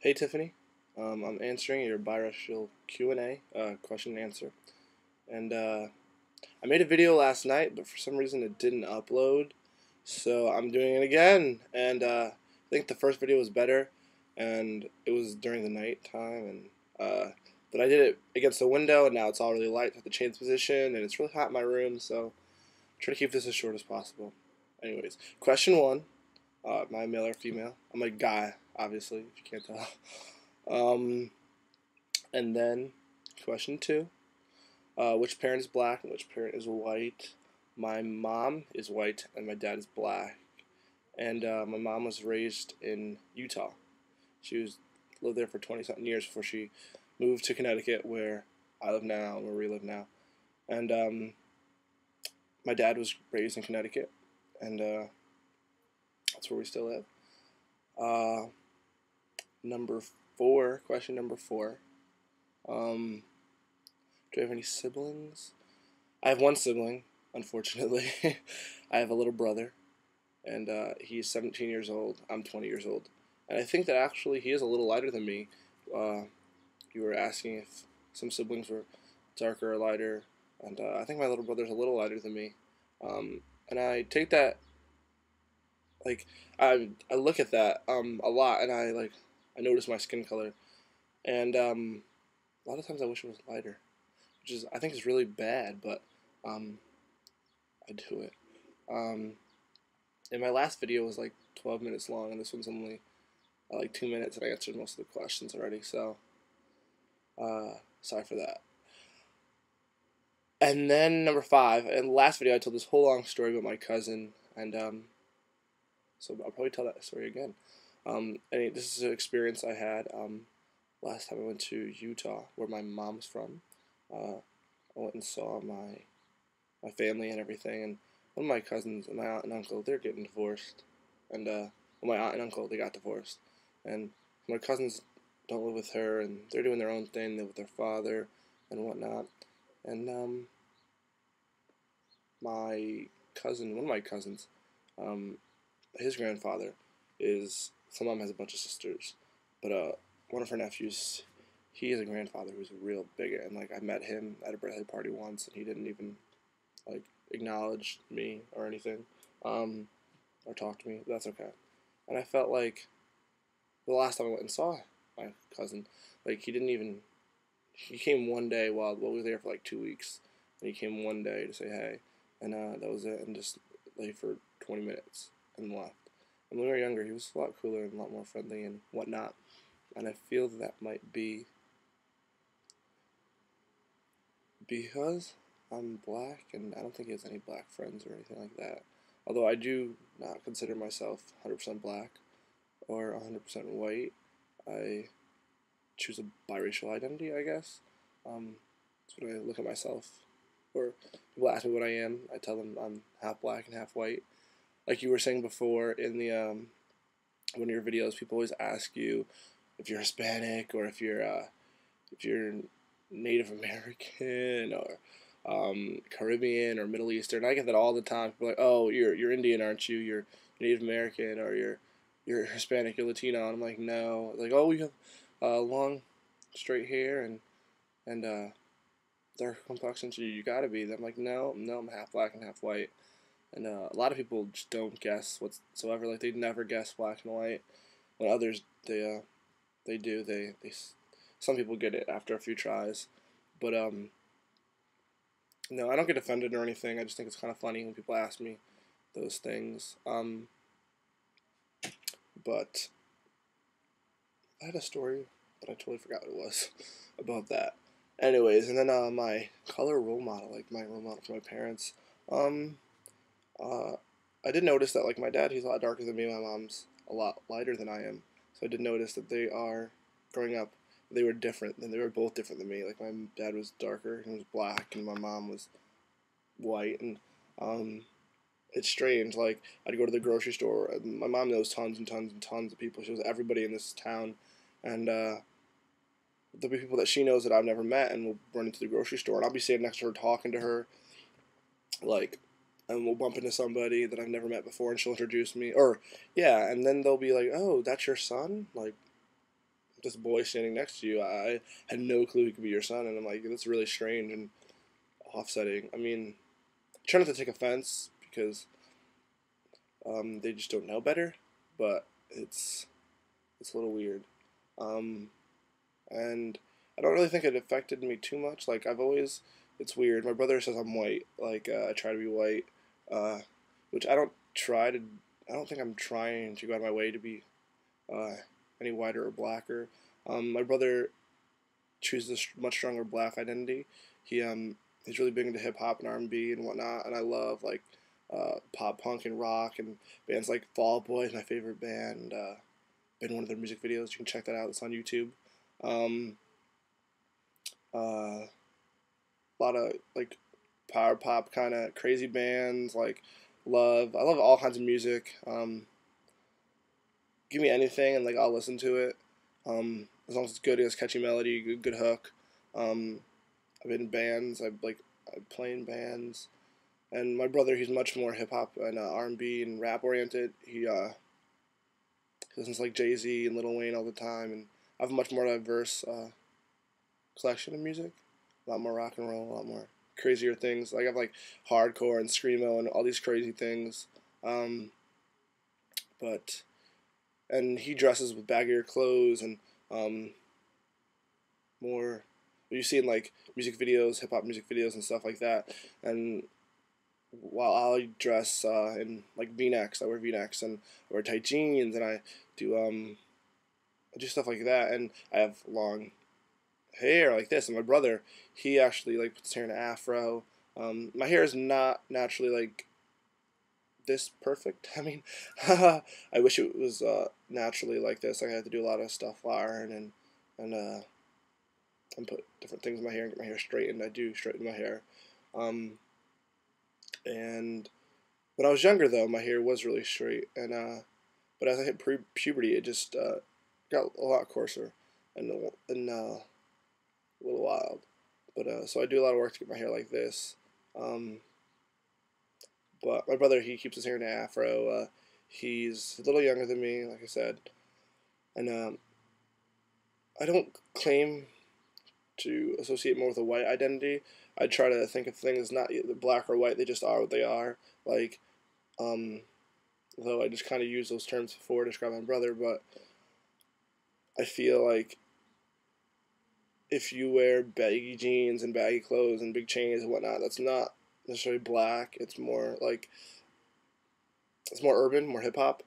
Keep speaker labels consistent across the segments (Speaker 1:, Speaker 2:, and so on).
Speaker 1: Hey Tiffany, I'm answering your biracial Q&A, question and answer, and I made a video last night, but for some reason it didn't upload, so I'm doing it again. And I think the first video was better, and it was during the night time, and but I did it against the window, and now it's all really light with the change position, and it's really hot in my room, so I'm trying to keep this as short as possible. Anyways, question one. Am I male or female? I'm a guy, obviously, if you can't tell. And then question two, which parent is black and which parent is white? My mom is white and my dad is black. And my mom was raised in Utah. She lived there for 20 something years before she moved to Connecticut, where I live now and where we live now. And my dad was raised in Connecticut, and that's where we still live. Number four, question number four. Do I have any siblings? I have one sibling, unfortunately. I have a little brother, and he's 17 years old. I'm 20 years old. And I think that actually he is a little lighter than me. You were asking if some siblings were darker or lighter, and I think my little brother's a little lighter than me. And I take that, like, I look at that a lot, and I notice my skin color, and a lot of times I wish it was lighter, which is I think is really bad, but I do it. And my last video was like 12 minutes long, and this one's only like 2 minutes, and I answered most of the questions already, so sorry for that. And then number five, in the last video I told this whole long story about my cousin, and so I'll probably tell that story again. And this is an experience I had last time I went to Utah, where my mom's from. I went and saw my family and everything, and one of my cousins, my aunt and uncle, they're getting divorced, and well, my aunt and uncle, they got divorced, and my cousins don't live with her, and they're doing their own thing, they live with their father and whatnot, and my cousin, one of my cousins, his grandfather is, so mom has a bunch of sisters, but one of her nephews, he is a grandfather who's real big, and like I met him at a birthday party once, and he didn't even like acknowledge me or anything, or talk to me. That's okay. And I felt like the last time I went and saw my cousin, like he came one day while we were there for like 2 weeks, and he came one day to say hey, and that was it, and just like for 20 minutes and left. And when we were younger, he was a lot cooler and a lot more friendly and whatnot. And I feel that might be because I'm black, and I don't think he has any black friends or anything like that. Although I do not consider myself 100% black or 100% white. I choose a biracial identity, I guess. That's when I look at myself, or people ask me what I am, I tell them I'm half black and half white. Like you were saying before in the one of your videos, people always ask you if you're Hispanic or if you're Native American or Caribbean or Middle Eastern. I get that all the time. People are like, oh, you're Indian, aren't you? You're Native American, or you're Hispanic, you're Latino. And I'm like, no. Like, oh, you have long, straight hair and dark complexion. So you gotta be. I'm like, no, I'm half black and half white. And a lot of people just don't guess whatsoever. Like, they'd never guess black and white. When others, they do. Some people get it after a few tries. But, no, I don't get offended or anything. I just think it's kind of funny when people ask me those things. But I had a story, but I totally forgot what it was about that. Anyways, and then my color role model, like my role model for my parents, I did notice that, like, my dad, he's a lot darker than me, my mom's a lot lighter than I am, so I did notice that growing up, they were different, and they were both different than me. Like, my dad was darker, he was black, and my mom was white, and, it's strange, like, I'd go to the grocery store, and my mom knows tons and tons and tons of people, she knows everybody in this town, and, there'll be people that she knows that I've never met, and we'll run into the grocery store, and I'll be sitting next to her talking to her, like, and we'll bump into somebody that I've never met before, and she'll introduce me, or, yeah, and then they'll be like, oh, that's your son? Like, this boy standing next to you. I had no clue he could be your son, and I'm like, that's really strange and offsetting. I mean, try not to take offense because they just don't know better, but it's a little weird. Um, and I don't really think it affected me too much. Like I've always, it's weird. My brother says I'm white. Like I try to be white, uh, which I don't try to. I don't think I'm trying to go out of my way to be uh, any whiter or blacker. My brother chooses a much stronger black identity. He's really big into hip hop and R&B and whatnot, and I love like pop punk and rock and bands like Fall Out Boy is my favorite band. Been in one of their music videos. You can check that out. It's on YouTube. Um, a lot of like power pop kind of crazy bands. Like I love all kinds of music. Give me anything and like I'll listen to it. As long as it's good, it has catchy melody, good hook. Um, I've been in bands. I play in bands. And my brother, he's much more hip hop and R&B and rap oriented. He listens like Jay-Z and Lil Wayne all the time, and I have a much more diverse collection of music. A lot more rock and roll, a lot more crazier things. Like I have like hardcore and screamo and all these crazy things. Um, but and he dresses with baggier clothes and um, more. You see in like music videos, hip hop music videos and stuff like that. And while I dress in like V-necks, I wear V-necks and I wear tight jeans and do um I do stuff like that. And I have long hair like this. And my brother, he actually like puts his hair in an afro. My hair is not naturally like this perfect. I mean, I wish it was naturally like this. I had to do a lot of stuff, iron and and put different things in my hair and get my hair straightened. I do straighten my hair. Um, and when I was younger, though, my hair was really straight. But as I hit puberty, it just got a lot coarser and a little wild. But so I do a lot of work to get my hair like this. Um, but my brother, he keeps his hair in an afro. He's a little younger than me, like I said, and I don't claim to associate more with a white identity. I try to think of things not either black or white; they just are what they are. Like, um, though I just kind of use those terms before to describe my brother, but I feel like if you wear baggy jeans and baggy clothes and big chains and whatnot, that's not necessarily black. It's more urban, more hip hop,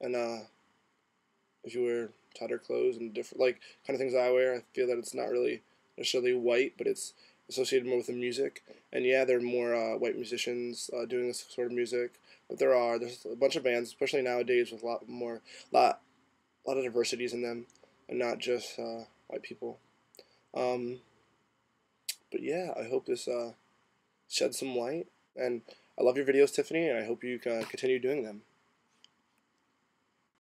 Speaker 1: and if you wear tighter clothes and different like kind of things I wear, I feel that it's not really necessarily white, but it's associated more with the music. And yeah, there are more white musicians doing this sort of music, but there's a bunch of bands, especially nowadays, with a lot lot of diversities in them, and not just white people. Um, but yeah, I hope this shed some light, and I love your videos, Tiffany, and I hope you continue doing them.